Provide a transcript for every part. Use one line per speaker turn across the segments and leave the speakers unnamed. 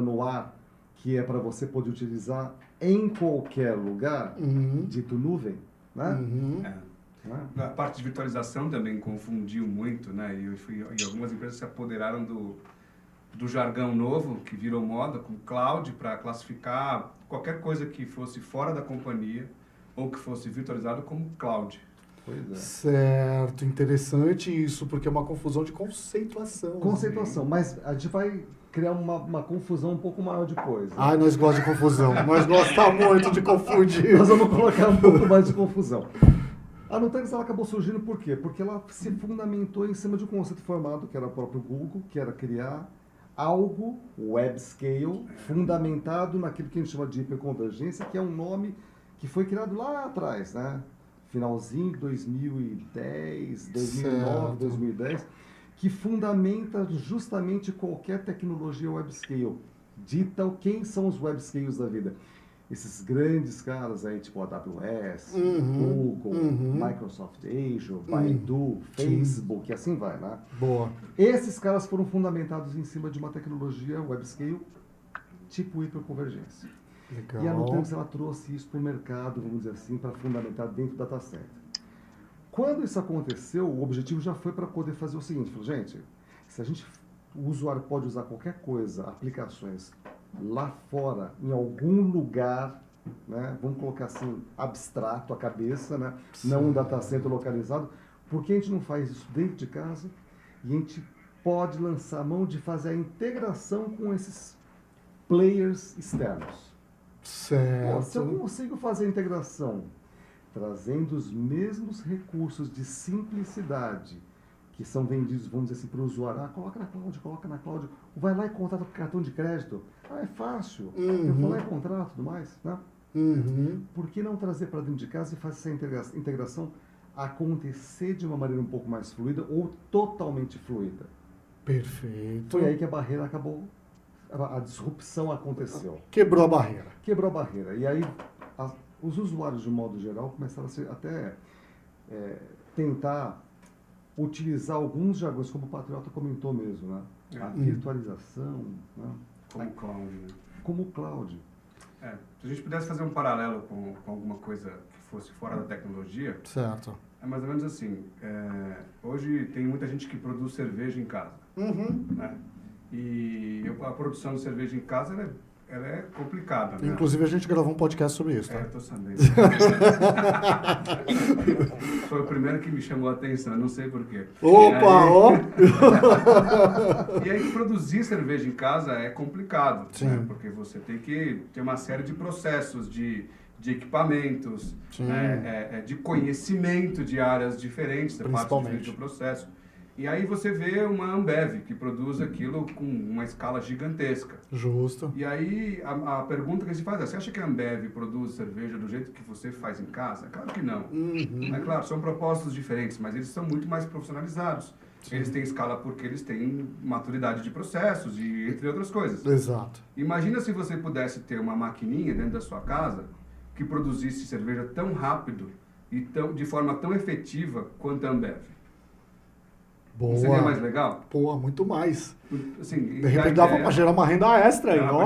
no ar, que é para você poder utilizar em qualquer lugar, dito nuvem, né?
A parte de virtualização também confundiu muito, né? E algumas empresas se apoderaram do jargão novo, que virou moda, com cloud, para classificar qualquer coisa que fosse fora da companhia ou que fosse virtualizado como cloud.
Pois é.
Certo, interessante isso, porque é uma confusão de conceituação.
Conceituação, mas a gente vai criar uma confusão um pouco maior depois. Né?
Ai, nós gostamos de confusão, nós gostamos muito de confundir.
Nós vamos colocar um pouco mais de confusão. A Nutanix ela acabou surgindo por quê? Porque ela se fundamentou em cima de um conceito formado, que era o próprio Google, que era criar algo web scale, fundamentado naquilo que a gente chama de hiperconvergência, que é um nome que foi criado lá atrás, né? Finalzinho de 2010, 2009,
Certo.
2010, que fundamenta justamente qualquer tecnologia web scale. Dita quem são os web scales da vida. Esses grandes caras aí, tipo AWS, Google, Microsoft Azure, Baidu, Facebook, e assim vai, né?
Boa.
Esses caras foram fundamentados em cima de uma tecnologia web scale tipo hiperconvergência.
Legal.
E a Nutanix ela trouxe isso para o mercado, vamos dizer assim, para fundamentar dentro do data center. Quando isso aconteceu, o objetivo já foi para poder fazer o seguinte, falou, gente, se o usuário pode usar qualquer coisa, aplicações lá fora, em algum lugar, né, vamos colocar assim, abstrato a cabeça, né, não um data center localizado, por que a gente não faz isso dentro de casa e a gente pode lançar a mão de fazer a integração com esses players externos?
Certo.
Pô, se eu consigo fazer a integração trazendo os mesmos recursos de simplicidade que são vendidos, vamos dizer assim, para o usuário, coloca na cloud, vai lá e contrata com cartão de crédito, é fácil, eu vou lá e contrato e tudo mais, né? Por que não trazer para dentro de casa e fazer essa integração acontecer de uma maneira um pouco mais fluida ou totalmente fluida?
Perfeito.
Foi aí que a barreira acabou, a disrupção aconteceu.
Quebrou a barreira.
Quebrou a barreira. E aí os usuários, de modo geral, começaram até tentar utilizar alguns jargões, como o Patriota comentou mesmo, né? A virtualização, né?
Como cloud, né?
Como cloud.
Se a gente pudesse fazer um paralelo com alguma coisa que fosse fora da tecnologia,
Certo.
é mais ou menos assim. Hoje tem muita gente que produz cerveja em casa, né? E a produção de cerveja em casa ela é complicada, né?
Inclusive a gente gravou um podcast sobre isso, tá?
Eu tô sabendo. Foi o primeiro que me chamou a atenção, não sei porquê.
Opa, ó!
E aí produzir cerveja em casa é complicado,
Sim.
né? Porque você tem que ter uma série de processos, de equipamentos, de conhecimento de áreas diferentes, da parte diferente do processo. E aí você vê uma Ambev que produz aquilo com uma escala gigantesca.
Justo.
E aí a pergunta que se faz é, você acha que a Ambev produz cerveja do jeito que você faz em casa? Claro que não. É claro, são propósitos diferentes, mas eles são muito mais profissionalizados. Sim. Eles têm escala porque eles têm maturidade de processos, e entre outras coisas.
Exato.
Imagina se você pudesse ter uma maquininha dentro da sua casa que produzisse cerveja tão rápido e de forma tão efetiva quanto a Ambev.
Boa.
Não seria mais legal?
Pô, muito mais.
Assim,
de repente dava para gerar uma renda extra aí, ó.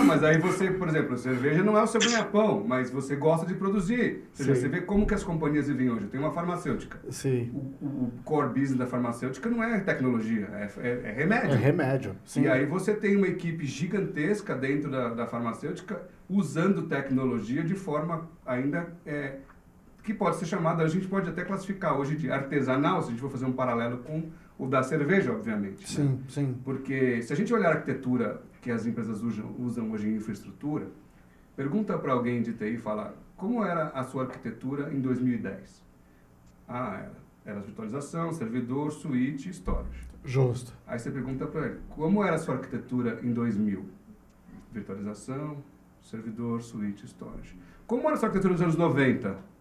Mas aí você, por exemplo, cerveja não é o seu ganha-pão, mas você gosta de produzir. Ou seja, você vê como que as companhias vivem hoje. Tem uma farmacêutica.
Sim.
O core business da farmacêutica não é tecnologia, é remédio.
É remédio. Sim.
E aí você tem uma equipe gigantesca dentro da farmacêutica usando tecnologia de forma ainda... que pode ser chamada, a gente pode até classificar hoje de artesanal, se a gente for fazer um paralelo com o da cerveja, obviamente.
Sim,
né?
sim.
Porque se a gente olhar a arquitetura que as empresas usam hoje em infraestrutura, pergunta para alguém de TI e fala, como era a sua arquitetura em 2010? Era virtualização, servidor, switch, storage.
Justo.
Aí você pergunta para ele, como era a sua arquitetura em 2000? Virtualização, servidor, switch, storage. Como era a sua arquitetura nos anos 90?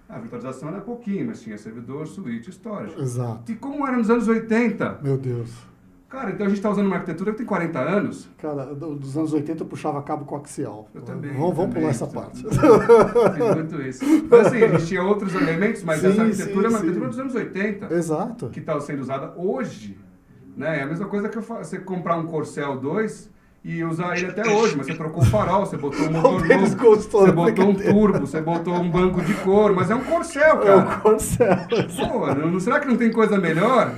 A virtualização era pouquinho, mas tinha servidor, switch, storage.
Exato.
E como era nos anos 80?
Meu Deus.
Cara, então a gente está usando uma arquitetura que tem 40 anos.
Cara, dos anos 80 eu puxava cabo coaxial.
Eu também.
Vamos pular essa parte.
Fiz muito isso. Mas assim, a gente tinha outros elementos, mas essa arquitetura é uma arquitetura dos anos 80.
Exato.
Que está sendo usada hoje Né? É a mesma coisa que você comprar um Corcel 2 e usar ele até hoje, mas você trocou o farol, você botou um motor novo, você botou um turbo, você botou um banco de couro, mas é um Corcel, cara.
É um Corcel.
Pô, será que não tem coisa melhor?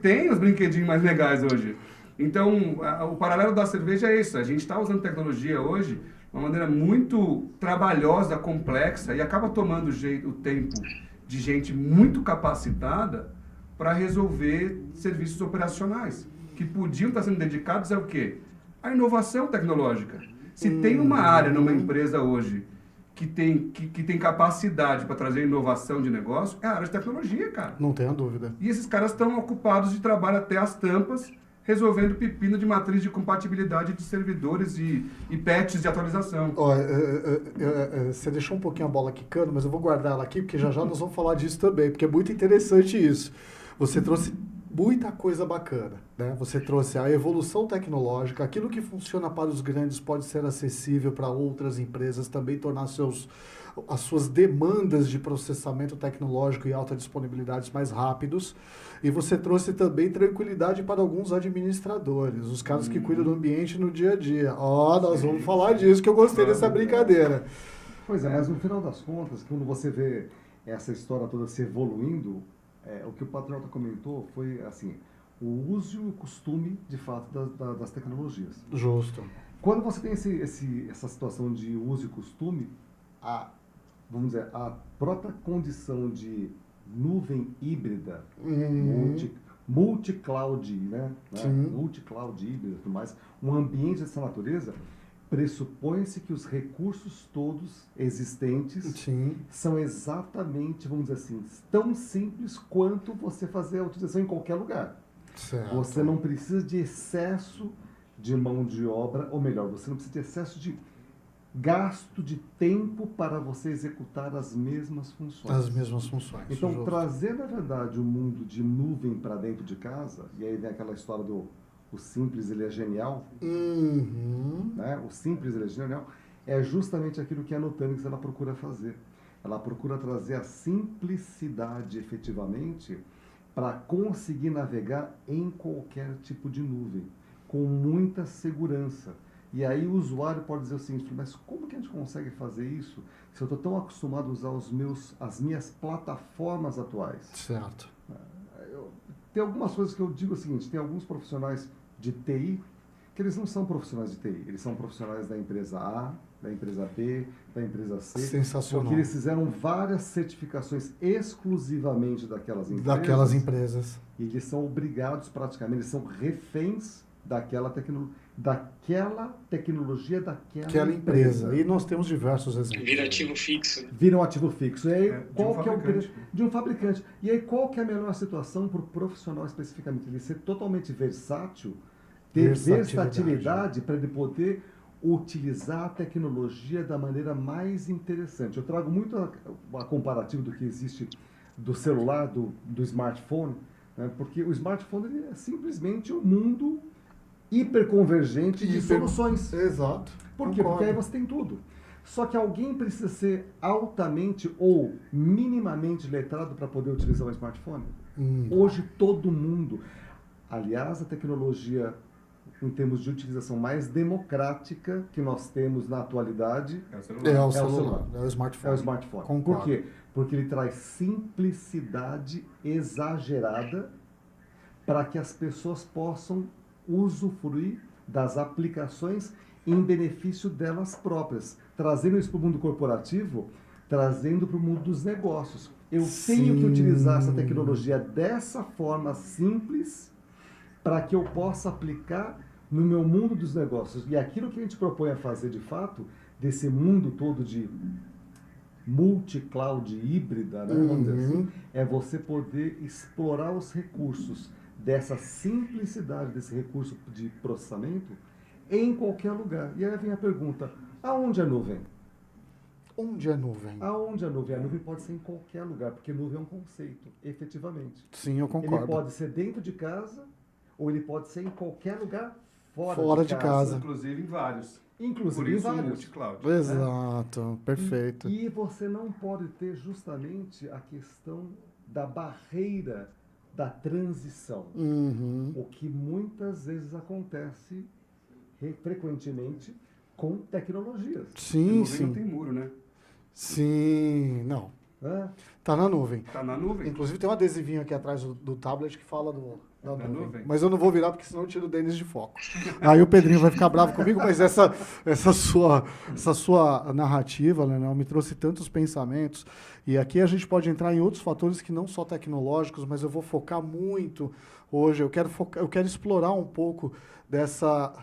Tem os brinquedinhos mais legais hoje. Então, o paralelo da cerveja é isso. A gente está usando tecnologia hoje de uma maneira muito trabalhosa, complexa, e acaba tomando o tempo de gente muito capacitada para resolver serviços operacionais, que podiam estar sendo dedicados ao quê? A inovação tecnológica. Se tem uma área numa empresa hoje que tem capacidade para trazer inovação de negócio, é a área de tecnologia, cara.
Não tenha dúvida.
E esses caras estão ocupados de trabalho até as tampas, resolvendo pepino de matriz de compatibilidade de servidores e patches de atualização.
Você deixou um pouquinho a bola quicando, mas eu vou guardar ela aqui, porque já nós vamos falar disso também, porque é muito interessante isso. Você trouxe muita coisa bacana, né? Você trouxe a evolução tecnológica, aquilo que funciona para os grandes pode ser acessível para outras empresas, também tornar as suas demandas de processamento tecnológico e alta disponibilidade mais rápidos. E você trouxe também tranquilidade para alguns administradores, os caras que cuidam do ambiente no dia a dia. Nós vamos falar disso, que eu gostei dessa brincadeira.
Pois é, mas no final das contas, quando você vê essa história toda se evoluindo, o que o Patriota comentou foi assim, o uso e o costume, de fato, das tecnologias.
Justo.
Quando você tem essa situação de uso e costume, vamos dizer, a própria condição de nuvem híbrida, multi-cloud, né? Multi-cloud híbrida e tudo mais, um ambiente dessa natureza, pressupõe-se que os recursos todos existentes são exatamente, vamos dizer assim, tão simples quanto você fazer a utilização em qualquer lugar.
Certo.
Você não precisa de excesso de mão de obra, ou melhor, você não precisa de excesso de gasto de tempo para você executar as mesmas funções.
As mesmas funções.
Então,
justo.
trazer, na verdade, o mundo de nuvem para dentro de casa, e aí vem aquela história do o simples, ele é genial, né? O simples, ele é genial, é justamente aquilo que a Nutanix ela procura fazer. Ela procura trazer a simplicidade, efetivamente, para conseguir navegar em qualquer tipo de nuvem, com muita segurança. E aí o usuário pode dizer o seguinte, mas como que a gente consegue fazer isso se eu estou tão acostumado a usar as minhas plataformas atuais?
Certo.
Tem algumas coisas que eu digo o seguinte, tem alguns profissionais de TI que eles não são profissionais de TI, eles são profissionais da empresa A, da empresa B, da empresa C.
Sensacional.
Porque eles fizeram várias certificações exclusivamente daquelas
empresas.
E eles são obrigados praticamente, eles são reféns daquela tecnologia daquela empresa.
E nós temos diversos exemplos.
Vira ativo fixo.
Vira um ativo fixo. E aí,
De um
fabricante. E aí, qual que é a melhor situação para o profissional especificamente? Ele ser totalmente versátil, ter versatilidade para ele poder utilizar a tecnologia da maneira mais interessante. Eu trago muito a comparativo do que existe do celular, do smartphone, né? Porque o smartphone ele é simplesmente um mundo hiperconvergente de soluções.
Exato.
Por quê? Porque aí você tem tudo. Só que alguém precisa ser altamente ou minimamente letrado para poder utilizar um smartphone. Hoje todo mundo. Aliás, a tecnologia, em termos de utilização mais democrática que nós temos na atualidade,
é o celular. É o smartphone.
É o smartphone.
Concordo.
Por quê? Porque ele traz simplicidade exagerada para que as pessoas possam usufruir das aplicações em benefício delas próprias, trazendo isso para o mundo corporativo, trazendo para o mundo dos negócios. Eu tenho que utilizar essa tecnologia dessa forma simples para que eu possa aplicar no meu mundo dos negócios. E aquilo que a gente propõe a fazer, de fato, desse mundo todo de multi-cloud híbrida, né, vamos dizer assim, é você poder explorar os recursos dessa simplicidade, desse recurso de processamento em qualquer lugar. E aí vem a pergunta, aonde é nuvem?
Onde é nuvem?
Aonde é nuvem? A nuvem pode ser em qualquer lugar, porque nuvem é um conceito, efetivamente.
Sim, eu concordo.
Ele pode ser dentro de casa, ou ele pode ser em qualquer lugar
fora de casa.
Inclusive em vários.
Inclusive
Por isso
em vários.
multi-cloud.
Exato, perfeito.
E você não pode ter justamente a questão da barreira da transição.
Uhum.
O que muitas vezes acontece frequentemente com tecnologias.
Sim,
Não
sim.
tem muro, né?
Sim, não.
Né?
Tá na nuvem.
Tá na nuvem.
Inclusive tem um adesivinho aqui atrás do tablet que fala da
Da
nuvem.
nuvem.
Mas eu não vou virar porque senão eu tiro o Denis de foco. Aí o Pedrinho vai ficar bravo comigo, mas essa sua narrativa, Leonel, me trouxe tantos pensamentos. E aqui a gente pode entrar em outros fatores que não só tecnológicos, mas eu vou focar muito hoje. Eu quero explorar um pouco dessa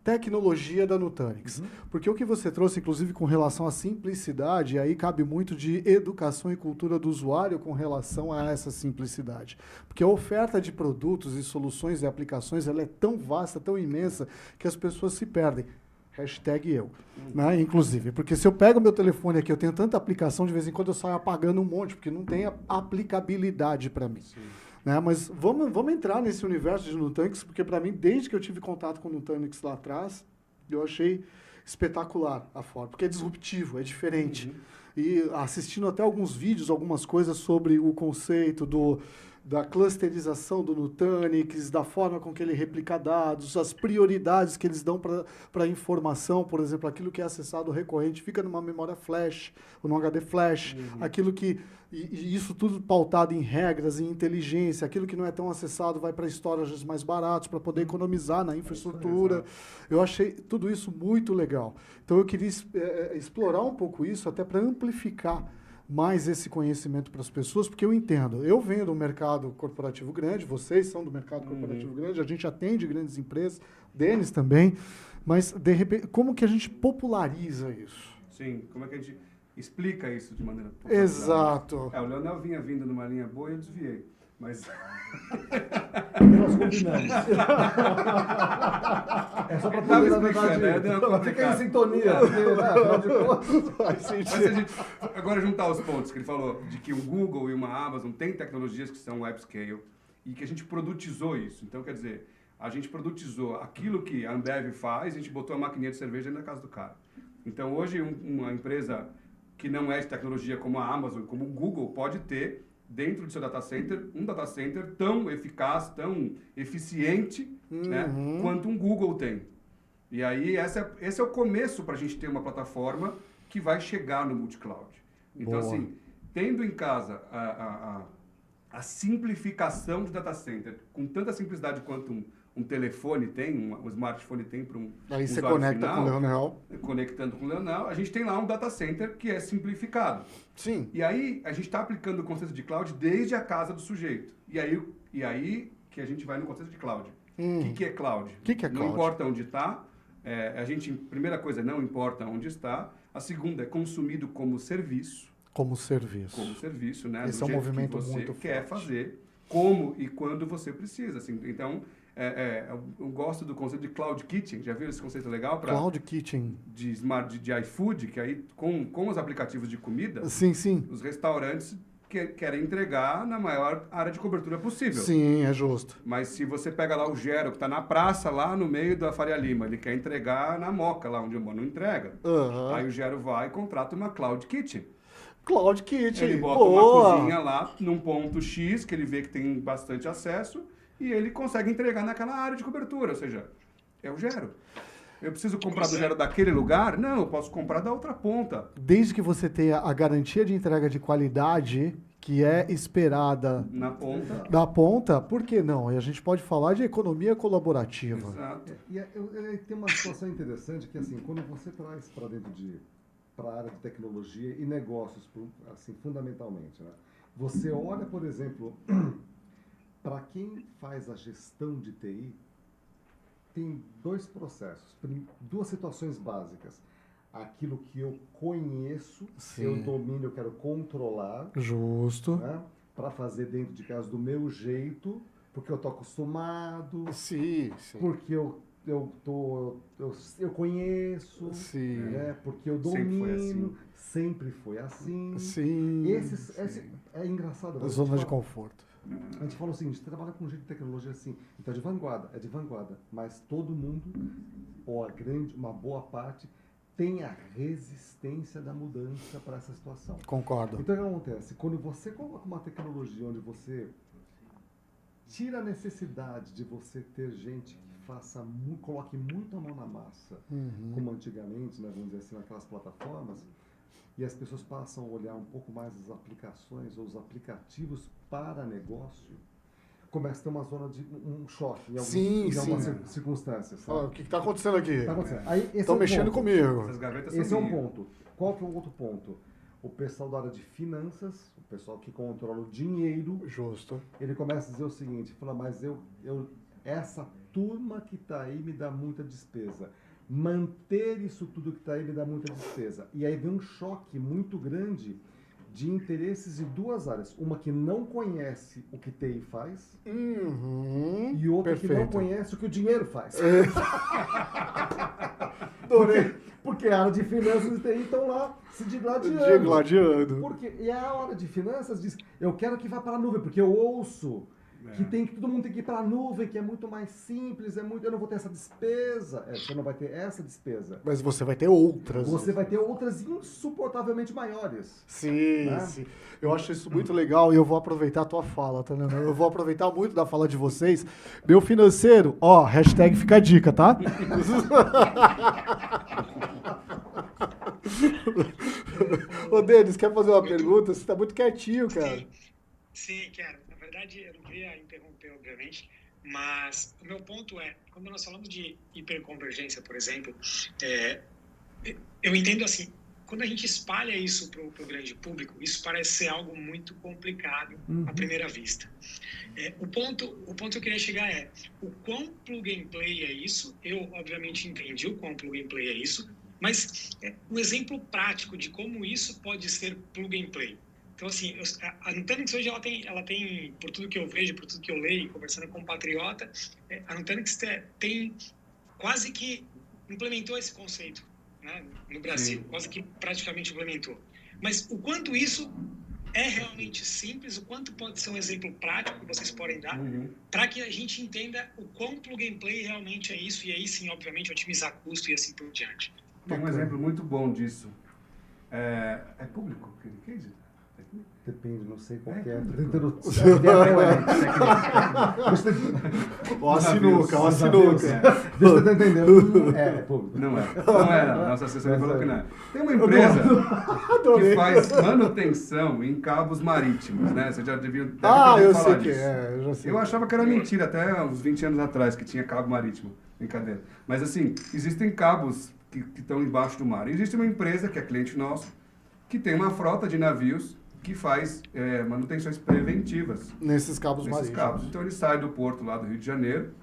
tecnologia da Nutanix. Porque o que você trouxe, inclusive, com relação à simplicidade, aí cabe muito de educação e cultura do usuário com relação a essa simplicidade. Porque a oferta de produtos e soluções e aplicações ela é tão vasta, tão imensa, que as pessoas se perdem. Hashtag eu. Né? Inclusive, porque se eu pego meu telefone aqui, eu tenho tanta aplicação, de vez em quando eu saio apagando um monte, porque não tem aplicabilidade para mim. Né? Mas vamos entrar nesse universo de Nutanix, porque para mim, desde que eu tive contato com o Nutanix lá atrás, eu achei espetacular a forma, porque é disruptivo, é diferente. E assistindo até alguns vídeos, algumas coisas sobre o conceito da clusterização do Nutanix, da forma com que ele replica dados, as prioridades que eles dão para a informação, por exemplo, aquilo que é acessado recorrente fica numa memória flash, ou no HD flash, aquilo que... E isso tudo pautado em regras, em inteligência, aquilo que não é tão acessado vai para storages mais baratos, para poder economizar na infraestrutura. Eu achei tudo isso muito legal. Então eu queria explorar um pouco isso, até para amplificar mais esse conhecimento para as pessoas, porque eu entendo, eu venho do mercado corporativo grande, vocês são do mercado corporativo grande, a gente atende grandes empresas, Denis também, mas, de repente, como que a gente populariza isso?
Sim, como é que a gente explica isso de maneira popular?
Exato.
O Leonel vinha vindo numa linha boa e eu desviei, mas...
Nós combinamos. É só para poder, na verdade, fica em sintonia. Porque, afinal de contas,
Mas se a gente agora juntar os pontos que ele falou, de que o Google e uma Amazon têm tecnologias que são web scale e que a gente produtizou isso. Então, quer dizer, a gente produtizou aquilo que a Ambev faz, a gente botou a maquininha de cerveja na casa do cara. Então, hoje, uma empresa que não é de tecnologia como a Amazon, como o Google, pode ter dentro do seu data center, um data center tão eficaz, tão eficiente, né, quanto um Google tem. E aí, esse é o começo para a gente ter uma plataforma que vai chegar no multi-cloud. Então, assim, tendo em casa a simplificação de data center, com tanta simplicidade quanto um telefone tem, um smartphone tem para um
Aí você
usuário
conecta
final,
com o Leonel.
conectando com o Leonel, a gente tem lá um data center que é simplificado.
Sim.
E aí, a gente está aplicando o conceito de cloud desde a casa do sujeito. E aí que a gente vai no conceito de cloud. O que é cloud?
Que é
Não
cloud?
importa onde está. Primeira coisa, não importa onde está. A segunda é consumido como serviço.
Como serviço.
Como serviço, né?
Esse
do
é um
jeito
movimento
que você
muito
quer
forte.
fazer, como e quando você precisa. Assim. Então, eu gosto do conceito de Cloud Kitchen. Já viu esse conceito legal?
Cloud Kitchen.
De iFood, que aí com os aplicativos de comida,
Sim, sim.
os restaurantes querem entregar na maior área de cobertura possível.
Sim, é justo.
Mas se você pega lá o Gero, que está na praça, lá no meio da Faria Lima, ele quer entregar na Moca, lá onde eu moro, não entrega. Aí o Gero vai e contrata uma Cloud Kitchen.
Cloud Kitchen.
Ele bota uma cozinha lá, num ponto X, que ele vê que tem bastante acesso, e ele consegue entregar naquela área de cobertura, ou seja, é o Gero. Eu preciso comprar do Gero daquele lugar? Não, eu posso comprar da outra ponta.
Desde que você tenha a garantia de entrega de qualidade que é esperada
Na ponta.
da ponta, por que não? E a gente pode falar de economia colaborativa.
Exato.
E tem uma situação interessante que, assim, quando você traz para dentro para a área de tecnologia e negócios, assim, fundamentalmente, né? Você olha, por exemplo, para quem faz a gestão de TI, tem dois processos, duas situações básicas. Aquilo que eu conheço, eu domino, eu quero controlar.
Justo.
Né? Para fazer dentro de casa do meu jeito, porque eu estou acostumado,
Sim.
porque eu conheço, né? Porque eu domino. Sempre foi assim.
Sim.
É engraçado.
Zona de conforto.
A gente fala o seguinte, trabalha com um jeito de tecnologia assim, então é de vanguarda, mas todo mundo, ou uma boa parte, tem a resistência da mudança para essa situação.
Concordo.
Então o que acontece? Quando você coloca uma tecnologia onde você tira a necessidade de você ter gente que coloque muito a mão na massa, como antigamente, né, vamos dizer assim, naquelas plataformas, e as pessoas passam a olhar um pouco mais as aplicações ou os aplicativos para negócio, começa a ter uma zona de um choque em algumas circunstâncias. Sabe?
O que está acontecendo aqui?
Estão
mexendo comigo.
Essas gavetas
Esse é
são
um ponto. Qual que é o outro ponto? O pessoal da área de finanças, o pessoal que controla o dinheiro,
justo,
ele começa a dizer o seguinte, fala, mas essa turma que está aí me dá muita despesa. Manter isso tudo que está aí me dá muita despesa. E aí vem um choque muito grande de interesses de duas áreas. Uma que não conhece o que TI faz e outra que não conhece o que o dinheiro faz. Porque a área de finanças e TI estão lá se digladiando. E a área de finanças diz, eu quero que vá para a nuvem, porque eu ouço que todo mundo tem que ir para a nuvem, que é muito mais simples, eu não vou ter essa despesa. Você não vai ter essa despesa.
Mas você vai ter outras.
Você vai ter outras insuportavelmente maiores.
Sim, né? Sim. Eu acho isso muito legal e eu vou aproveitar a tua fala, tá, Leonardo? Eu vou aproveitar muito da fala de vocês. Meu financeiro, hashtag fica a dica, tá? Ô, Denis, quer fazer uma pergunta? Você tá muito quietinho, cara.
Sim, quero. Na verdade, eu não queria interromper, obviamente, mas o meu ponto é, quando nós falamos de hiperconvergência, por exemplo, eu entendo assim, quando a gente espalha isso para o grande público, isso parece ser algo muito complicado à primeira vista. O ponto que eu queria chegar é, o quão plug and play é isso? Eu, obviamente, entendi o quão plug and play é isso, mas um exemplo prático de como isso pode ser plug and play. Então, assim, a Nutanix hoje, ela tem, por tudo que eu vejo, por tudo que eu leio, conversando com um patriota, a Nutanix tem quase que implementou esse conceito, né, no Brasil, quase que praticamente implementou. Mas o quanto isso é realmente simples, o quanto pode ser um exemplo prático que vocês podem dar, para que a gente entenda o quão plug and play realmente é isso, e aí sim, obviamente, otimizar custo e assim por diante.
Tem um exemplo muito bom disso. É público? Que é isso?
Depende, não sei qual que é.
Ó a sinuca.
Deixa eu tentar entender. É público.
Não é. Nossa assessoria falou que não é. Tem uma empresa que faz manutenção em cabos marítimos, né? Você já devia ter
eu
falar
sei
disso.
Que é. Eu já sei.
Eu achava que era mentira, até uns 20 anos atrás, que tinha cabo marítimo. Brincadeira. Mas assim, existem cabos que estão embaixo do mar. E existe uma empresa, que é cliente nosso, que tem uma frota de navios que faz manutenções preventivas.
Nesses cabos marítimos.
Então ele sai do porto lá do Rio de Janeiro,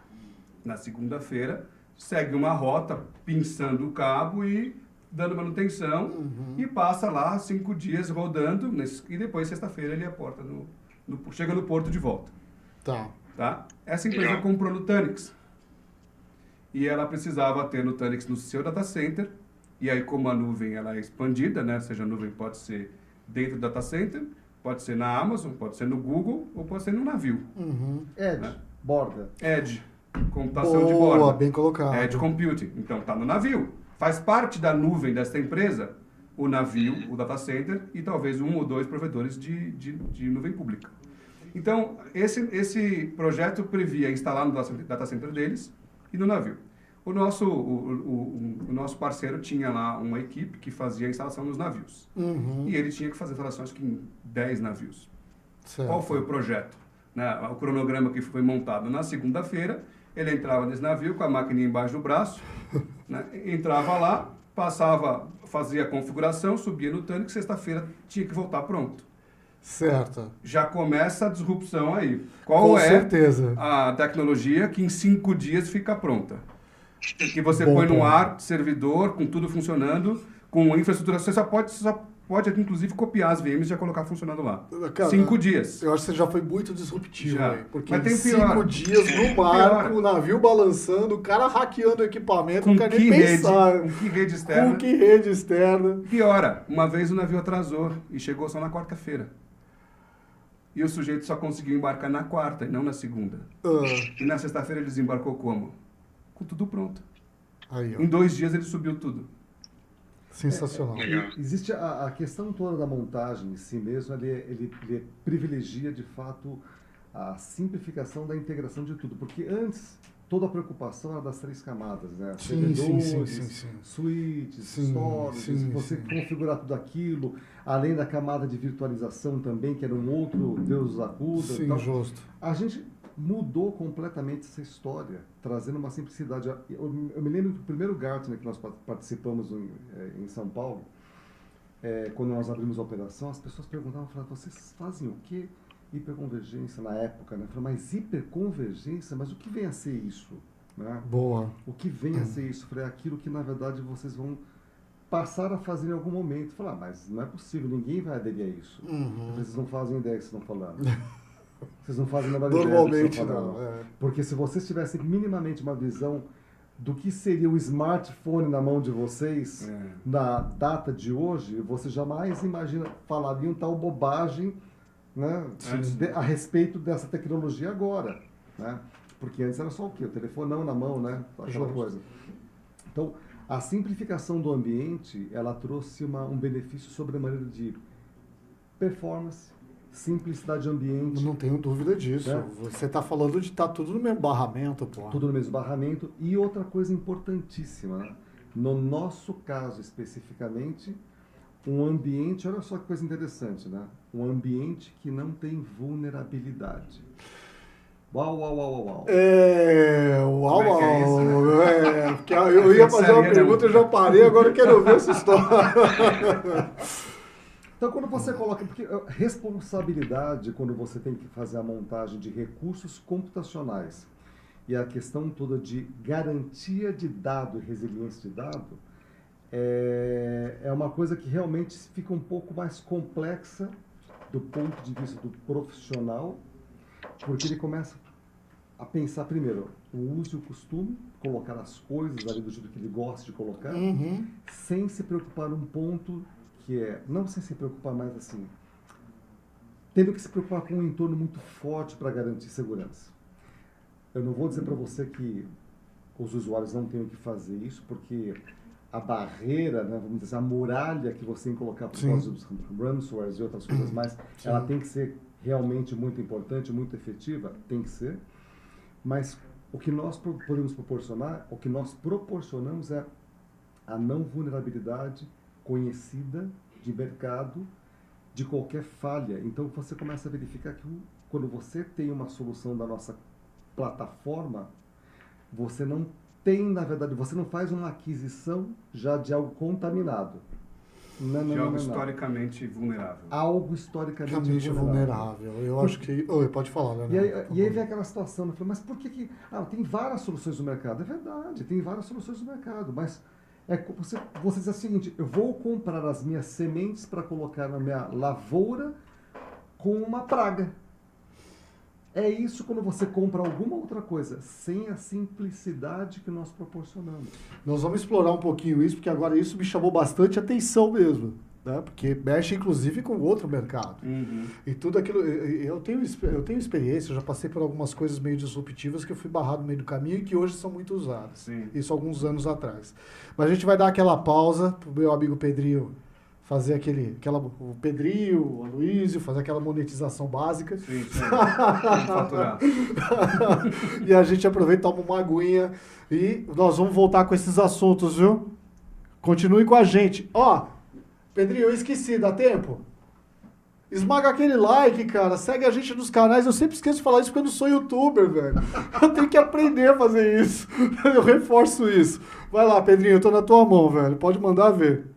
na segunda-feira, segue uma rota, pinçando o cabo e dando manutenção, e passa lá 5 dias rodando, e depois, sexta-feira, ele aporta chega no porto de volta. Tá? Essa empresa comprou Nutanix. E ela precisava ter Nutanix no seu data center, e aí como a nuvem ela é expandida, né? Ou seja, a nuvem pode ser dentro do data center, pode ser na Amazon, pode ser no Google, ou pode ser no navio.
Edge,
né?
borda.
Edge, computação de borda.
Bem colocado.
Edge Computing. Então, está no navio. Faz parte da nuvem dessa empresa o navio, o data center e talvez 1 ou 2 provedores de nuvem pública. Então, esse projeto previa instalar no data center deles e no navio. O nosso parceiro tinha lá uma equipe que fazia a instalação nos navios. E ele tinha que fazer instalações em 10 navios.
Certo.
Qual foi o projeto? O cronograma que foi montado na segunda-feira, ele entrava nesse navio com a máquina embaixo do braço, né? Entrava lá, fazia a configuração, subia no Nutanix, sexta-feira tinha que voltar pronto.
Certo.
Já começa a disrupção aí.
Com certeza.
A tecnologia que em 5 dias fica pronta? Que você põe no ar, servidor, com tudo funcionando, com infraestrutura, você só pode inclusive copiar as VMs e já colocar funcionando lá.
Cara,
5 dias.
Eu acho que você já foi muito disruptivo aí. Porque
mas tem
5 dias no mar, com o navio balançando, o cara hackeando o equipamento, não quer nem pensar.
Com que rede externa?
Com que rede externa?
Piora, uma vez o navio atrasou e chegou só na quarta-feira. E o sujeito só conseguiu embarcar na quarta e não na segunda. E na sexta-feira ele desembarcou como? Com tudo pronto.
Aí,
em 2 dias ele subiu tudo.
Sensacional.
Existe a questão toda da montagem em si mesmo, ele privilegia de fato a simplificação da integração de tudo. Porque antes, toda a preocupação era das 3 camadas, né? Servidores, suítes, storages, você configurar tudo aquilo, além da camada de virtualização também, que era um outro Deus nos acuda.
Sim,
então,
justo.
A gente mudou completamente essa história, trazendo uma simplicidade. Eu me lembro do primeiro Gartner que nós participamos em São Paulo, quando nós abrimos a operação, as pessoas perguntavam, falavam, vocês fazem o quê? Hiperconvergência na época, né? Eu falei, mas hiperconvergência? Mas o que vem a ser isso? Né?
Boa.
O que vem a ser isso? Eu falei, aquilo que na verdade vocês vão passar a fazer em algum momento. Eu falei, mas não é possível, ninguém vai aderir a isso. Eu falei, vocês não fazem ideia do que vocês estão falando. Vocês não fazem nada ideia do que
Normalmente
vocês estão falando. Porque se vocês tivessem minimamente uma visão do que seria o smartphone na mão de vocês na data de hoje, você jamais falariam tal bobagem, né, a respeito dessa tecnologia agora, né? Porque antes era só o quê? O telefonão na mão, né? Aquela coisa. Então, a simplificação do ambiente, ela trouxe um benefício sobre a maneira de performance, simplicidade de ambiente.
Não tenho dúvida disso. Né? Você está falando de estar tudo no mesmo barramento, pô.
Tudo no mesmo barramento. E outra coisa importantíssima, né? No nosso caso especificamente, um ambiente, olha só que coisa interessante, né? Um ambiente que não tem vulnerabilidade. Uau.
Uau.
Como é que é isso, né?
Porque eu ia fazer uma pergunta, eu já parei, agora eu quero ver essa história.
Então, quando você coloca... Porque responsabilidade, quando você tem que fazer a montagem de recursos computacionais e a questão toda de garantia de dado e resiliência de dado, é uma coisa que realmente fica um pouco mais complexa do ponto de vista do profissional, porque ele começa a pensar primeiro o uso e o costume, colocar as coisas ali do jeito que ele gosta de colocar, sem se preocupar num ponto que não sem se preocupar mais assim, tendo que se preocupar com um entorno muito forte para garantir segurança. Eu não vou dizer para você que os usuários não tenham que fazer isso, porque a barreira, né, vamos dizer, a muralha que você tem que colocar por causa dos ransomwares e outras coisas mais, ela tem que ser realmente muito importante, muito efetiva, tem que ser, mas o que nós podemos proporcionar, o que nós proporcionamos é a não vulnerabilidade conhecida de mercado de qualquer falha. Então você começa a verificar que quando você tem uma solução da nossa plataforma, você não tem, na verdade, você não faz uma aquisição já de algo contaminado.
De algo historicamente vulnerável.
Algo historicamente vulnerável.
Eu acho que... pode falar, né?
E aí vem aquela situação, eu falei, mas por que... tem várias soluções no mercado. É verdade, tem várias soluções no mercado, mas você diz o seguinte, eu vou comprar as minhas sementes para colocar na minha lavoura com uma praga. É isso quando você compra alguma outra coisa, sem a simplicidade que nós proporcionamos.
Nós vamos explorar um pouquinho isso, porque agora isso me chamou bastante atenção mesmo, né? Porque mexe inclusive com outro mercado. E tudo aquilo... Eu tenho experiência, eu já passei por algumas coisas meio disruptivas que eu fui barrado no meio do caminho e que hoje são muito usadas.
Sim.
Isso alguns anos atrás. Mas a gente vai dar aquela pausa pro meu amigo Pedrinho fazer o Pedrinho, o Aloysio, fazer aquela monetização básica.
Sim. Faturar.
E a gente aproveita, toma uma aguinha e nós vamos voltar com esses assuntos, viu? Continue com a gente. Pedrinho, eu esqueci, dá tempo? Esmaga aquele like, cara. Segue a gente nos canais. Eu sempre esqueço de falar isso porque eu não sou youtuber, velho. Eu tenho que aprender a fazer isso. Eu reforço isso. Vai lá, Pedrinho, eu tô na tua mão, velho. Pode mandar ver.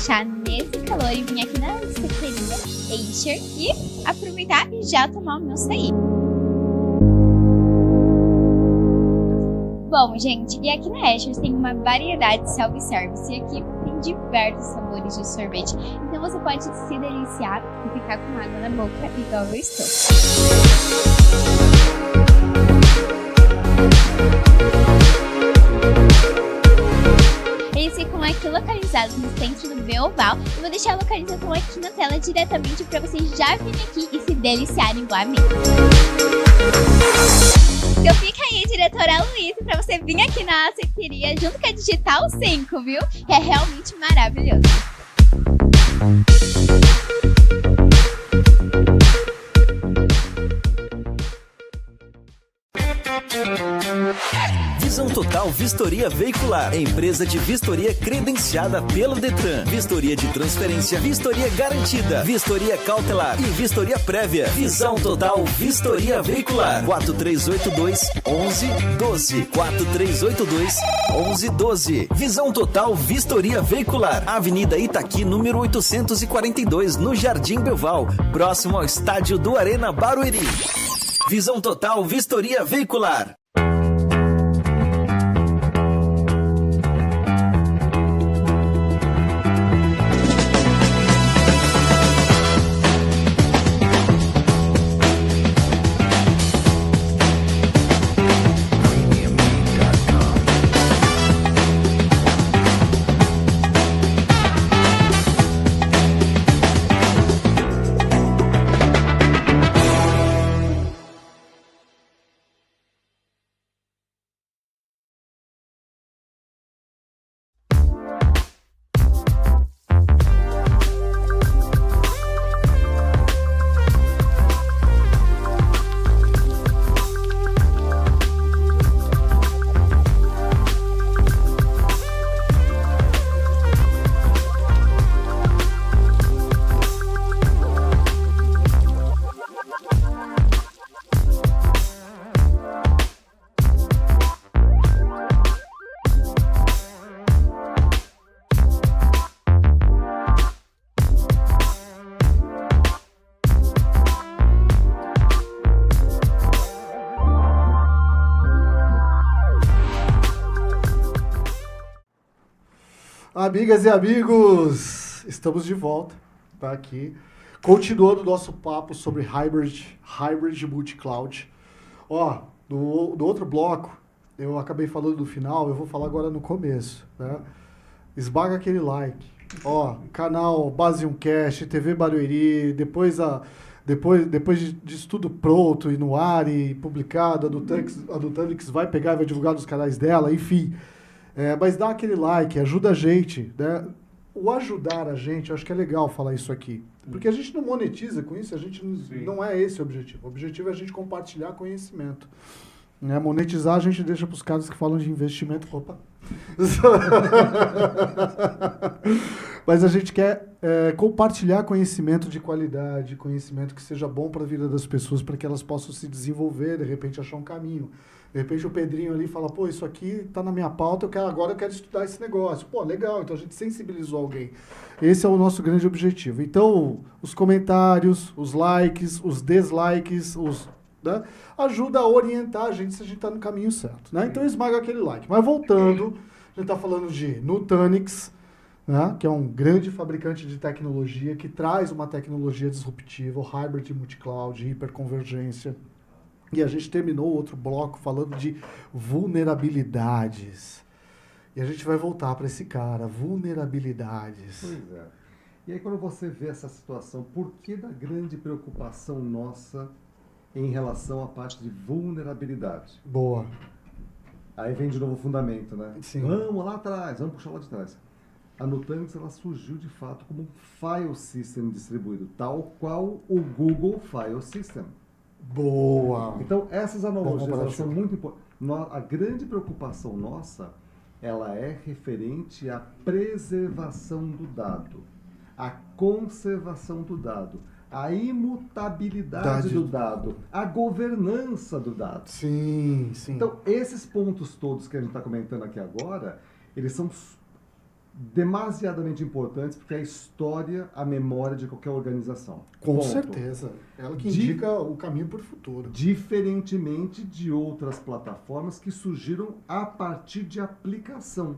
relaxar nesse calor e vir aqui na cafeteria Acer e aproveitar e já tomar o meu açaí. Bom, gente, e aqui na Acer tem uma variedade de self-service e aqui tem diversos sabores de sorvete. Então você pode se deliciar e ficar com água na boca igual eu estou. Eles ficam aqui localizados no centro do Beoval e vou deixar a localização aqui na tela diretamente para vocês já virem aqui e se deliciarem igual a mim. Então fica aí, diretora Luísa, para você vir aqui na cafeteria junto com a Digital 5, viu? Que é realmente maravilhoso.
Visão Total Vistoria Veicular, empresa de vistoria credenciada pelo Detran. Vistoria de transferência, vistoria garantida, vistoria cautelar e vistoria prévia. Visão Total Vistoria Veicular. 4382-1112. 4382-1112. Visão Total Vistoria Veicular. Avenida Itaqui, número 842, no Jardim Belval, próximo ao estádio do Arena Barueri. Visão Total Vistoria Veicular.
Amigas e amigos, estamos de volta, tá aqui, continuando o nosso papo sobre Hybrid Multi-Cloud. Ó, do outro bloco, eu acabei falando no final, eu vou falar agora no começo, né? Esmaga aquele like, ó, canal Base 1Cast, TV Barueri, depois disso tudo pronto e no ar e publicado, a Nutanix vai pegar e vai divulgar nos canais dela, enfim. Mas dá aquele like, ajuda a gente, né? O ajudar a gente, eu acho que é legal falar isso aqui. Porque a gente não monetiza com isso, a gente não é esse o objetivo. O objetivo é a gente compartilhar conhecimento. Né? Monetizar a gente deixa para os caras que falam de investimento. Opa! Mas a gente quer compartilhar conhecimento de qualidade, conhecimento que seja bom para a vida das pessoas, para que elas possam se desenvolver, de repente achar um caminho. De repente o Pedrinho ali fala, pô, isso aqui tá na minha pauta, agora eu quero estudar esse negócio. Pô, legal, então a gente sensibilizou alguém. Esse é o nosso grande objetivo. Então, os comentários, os likes, os dislikes, né, ajuda a orientar a gente se a gente tá no caminho certo. Né? Então esmaga aquele like. Mas voltando, a gente tá falando de Nutanix, né, que é um grande fabricante de tecnologia que traz uma tecnologia disruptiva, o Hybrid Multi-Cloud, hiperconvergência. E a gente terminou outro bloco falando de vulnerabilidades. E a gente vai voltar para esse cara, vulnerabilidades.
Pois é. E aí quando você vê essa situação, por que da grande preocupação nossa em relação à parte de vulnerabilidade?
Boa.
Aí vem de novo o fundamento, né?
Sim.
Vamos lá atrás, vamos puxar lá de trás. A Nutanix, ela surgiu de fato como um file system distribuído, tal qual o Google File System.
Boa!
Então, essas analogias elas são muito importantes. A grande preocupação nossa, ela é referente à preservação do dado, à conservação do dado, à imutabilidade do dado, à governança do dado.
Sim, sim.
Então, esses pontos todos que a gente está comentando aqui agora, eles são demasiadamente importantes porque é a história, a memória de qualquer organização.
Com
Ponto.
certeza. Ela que indica o caminho para o futuro.
Diferentemente de outras plataformas que surgiram a partir de aplicação.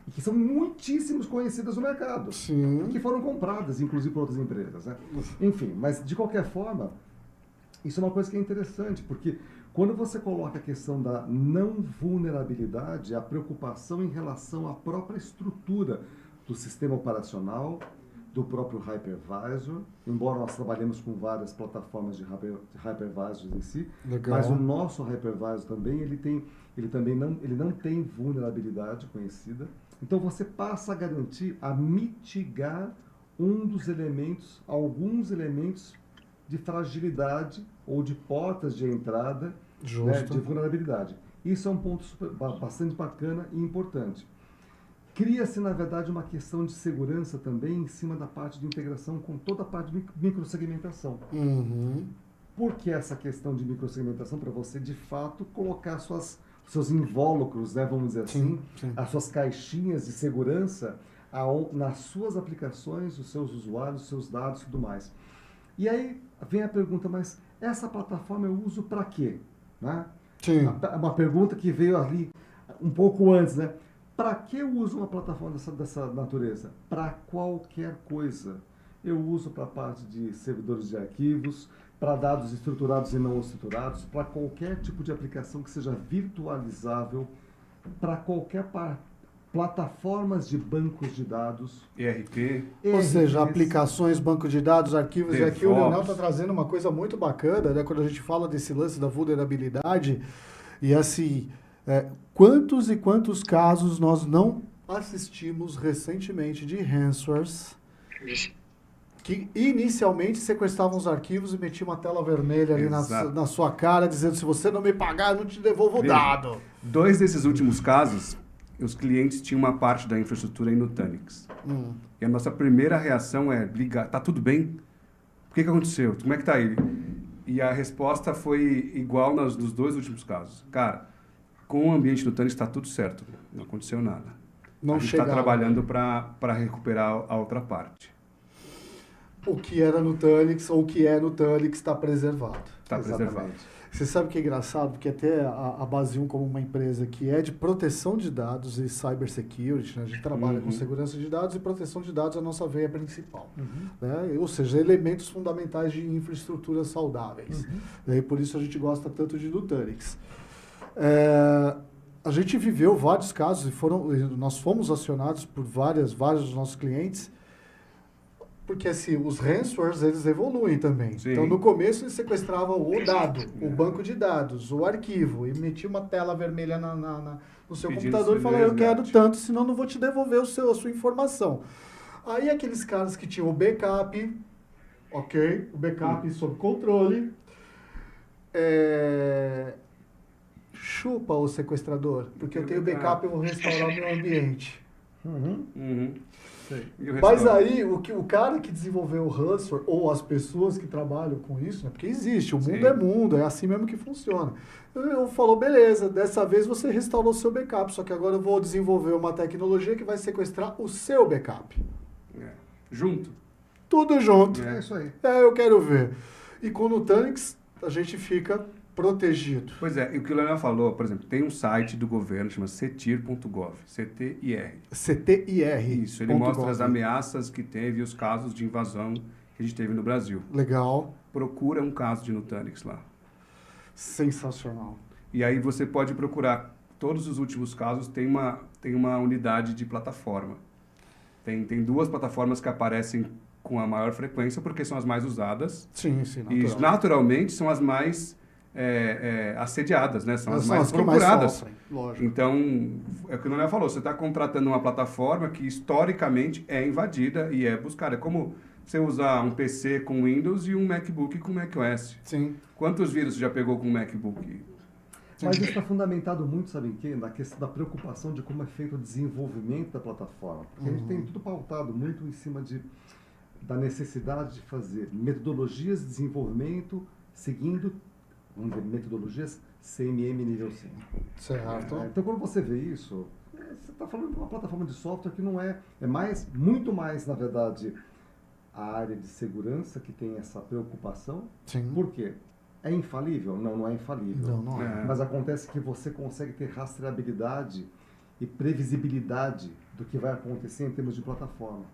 E que são muitíssimos conhecidas no mercado.
Sim.
Que foram compradas, inclusive, por outras empresas. Né? Enfim, mas de qualquer forma, isso é uma coisa que é interessante, porque quando você coloca a questão da não vulnerabilidade, a preocupação em relação à própria estrutura do sistema operacional, do próprio hypervisor, embora nós trabalhemos com várias plataformas de hypervisors em si,
Legal.
mas o nosso hypervisor também, ele não tem vulnerabilidade conhecida. Então você passa a garantir, a mitigar alguns elementos de fragilidade ou de portas de entrada, né, de vulnerabilidade. Isso é um ponto bastante bacana e importante. Cria-se, na verdade, uma questão de segurança também em cima da parte de integração com toda a parte de microsegmentação.
Uhum.
Por que essa questão de microsegmentação? Para você, de fato, colocar seus invólucros, né, vamos dizer assim,
sim.
as suas caixinhas de segurança nas suas aplicações, os seus usuários, os seus dados e tudo mais. E aí vem a pergunta, mas essa plataforma eu uso para quê? Né?
Sim.
Uma pergunta que veio ali um pouco antes, né? Para que eu uso uma plataforma dessa natureza? Para qualquer coisa. Eu uso para a parte de servidores de arquivos, para dados estruturados e não estruturados, para qualquer tipo de aplicação que seja virtualizável, para qualquer plataformas de bancos de dados.
ERP.
Ou seja, aplicações, banco de dados, arquivos.
DevOps.
E aqui o Leonel está trazendo uma coisa muito bacana, né? Quando a gente fala desse lance da vulnerabilidade. E assim, quantos e quantos casos nós não assistimos recentemente de ransomwares que inicialmente sequestravam os arquivos e metiam uma tela vermelha ali na sua cara, dizendo, se você não me pagar, eu não te devolvo o dado. 2
desses últimos casos, os clientes tinham uma parte da infraestrutura em Nutanix. E a nossa primeira reação é ligar, tá tudo bem? O que aconteceu? Como é que tá ele? E a resposta foi igual nos 2 últimos casos. Cara, com o ambiente Nutanix está tudo certo, não aconteceu nada. A gente está trabalhando para recuperar a outra parte.
O que era Nutanix ou o que é Nutanix está preservado.
Está preservado.
Você sabe que é engraçado? Porque até a Base 1 como uma empresa que é de proteção de dados e cybersecurity, né? A gente trabalha com segurança de dados e proteção de dados é a nossa veia principal. Né? Ou seja, elementos fundamentais de infraestruturas saudáveis. E por isso a gente gosta tanto de Nutanix. A gente viveu vários casos e nós fomos acionados por vários dos nossos clientes. Porque assim, os ransomwares, eles evoluem também.
Sim.
Então, no começo, eles sequestravam o dado, o banco de dados, o arquivo, e metiam uma tela vermelha no seu computador e falavam, eu quero tanto, senão não vou te devolver a sua informação. Aí, aqueles caras que tinham o backup, ok, o backup sob controle, chupa o sequestrador, porque eu tenho backup, eu vou restaurar o meu ambiente. Mas aí, o cara que desenvolveu o ransomware, ou as pessoas que trabalham com isso, né, porque existe, o mundo é mundo, é assim mesmo que funciona. Eu falou, beleza, dessa vez você restaurou o seu backup, só que agora eu vou desenvolver uma tecnologia que vai sequestrar o seu backup.
Junto.
Tudo junto.
É isso aí.
Eu quero ver. E com o Nutanix, a gente fica protegido.
Pois é, e o que o Leonel falou, por exemplo, tem um site do governo, chama cetir.gov, CTIR.
CTIR.
Isso, ele mostra as ameaças que teve e os casos de invasão que a gente teve no Brasil.
Legal.
Procura um caso de Nutanix lá.
Sensacional.
E aí você pode procurar, todos os últimos casos tem uma unidade de plataforma. Tem 2 plataformas que aparecem com a maior frequência, porque são as mais usadas.
Sim, natural.
E naturalmente são as mais assediadas, né? São as mais procuradas.
Lógico.
Então, é o que o Leonel falou, você está contratando uma plataforma que historicamente é invadida e é buscada. É como você usar um PC com Windows e um MacBook com macOS.
Sim.
Quantos vírus você já pegou com um MacBook?
Mas isso está fundamentado muito, sabe em quê? Na questão da preocupação de como é feito o desenvolvimento da plataforma. Porque a gente tem tudo pautado muito em cima da necessidade de fazer metodologias de desenvolvimento seguindo, vamos dizer, metodologias CMM nível 5.
Certo.
Então, quando você vê isso, você está falando de uma plataforma de software que não é muito mais, na verdade, a área de segurança que tem essa preocupação.
Sim.
Por quê? É infalível? Não, não é infalível.
Não é.
Mas acontece que você consegue ter rastreabilidade e previsibilidade do que vai acontecer em termos de plataforma.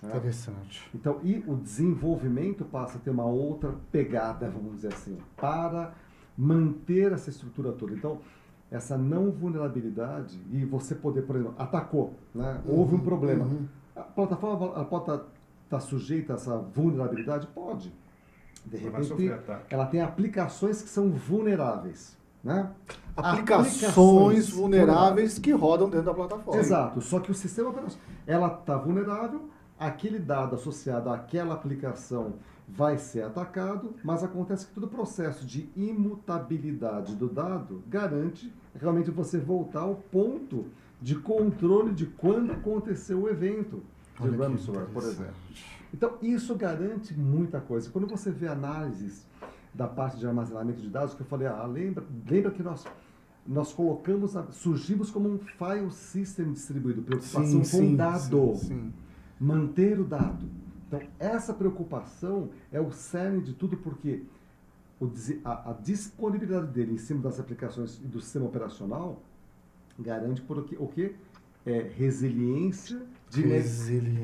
Né?
Interessante.
Então, e o desenvolvimento passa a ter uma outra pegada, vamos dizer assim, para manter essa estrutura toda. Então, essa não vulnerabilidade e você poder, por exemplo, atacou, né? Houve um problema. A plataforma ela pode estar sujeita a essa vulnerabilidade? Pode. De repente, ela tem aplicações que são vulneráveis. Né?
Aplicações vulneráveis que rodam dentro da plataforma.
Exato, só que o sistema operacional, ela está vulnerável, aquele dado associado àquela aplicação vai ser atacado, mas acontece que todo o processo de imutabilidade do dado garante realmente você voltar ao ponto de controle de quando aconteceu o evento de ransomware, por exemplo. Então, isso garante muita coisa. Quando você vê análises da parte de armazenamento de dados, que eu falei, lembra que nós colocamos, surgimos como um file system distribuído, preocupação com o dado, manter o dado. Então, essa preocupação é o cerne de tudo, porque a disponibilidade dele em cima das aplicações e do sistema operacional garante o quê? Resiliência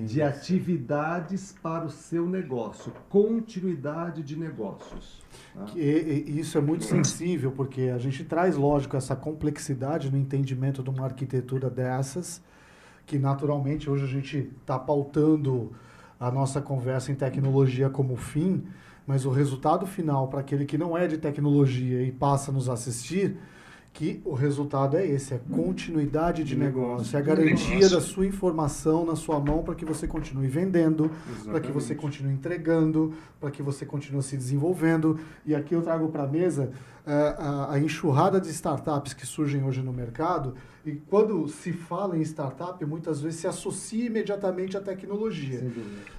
de atividades para o seu negócio, continuidade de negócios. Tá?
Isso é muito sensível, porque a gente traz, lógico, essa complexidade no entendimento de uma arquitetura dessas, que naturalmente hoje a gente está pautando a nossa conversa em tecnologia como fim, mas o resultado final para aquele que não é de tecnologia e passa a nos assistir, que o resultado é esse, é continuidade de negócio, é a garantia da sua informação na sua mão para que você continue vendendo, para que você continue entregando, para que você continue se desenvolvendo. E aqui eu trago para a mesa a enxurrada de startups que surgem hoje no mercado, e quando se fala em startup, muitas vezes se associa imediatamente à tecnologia.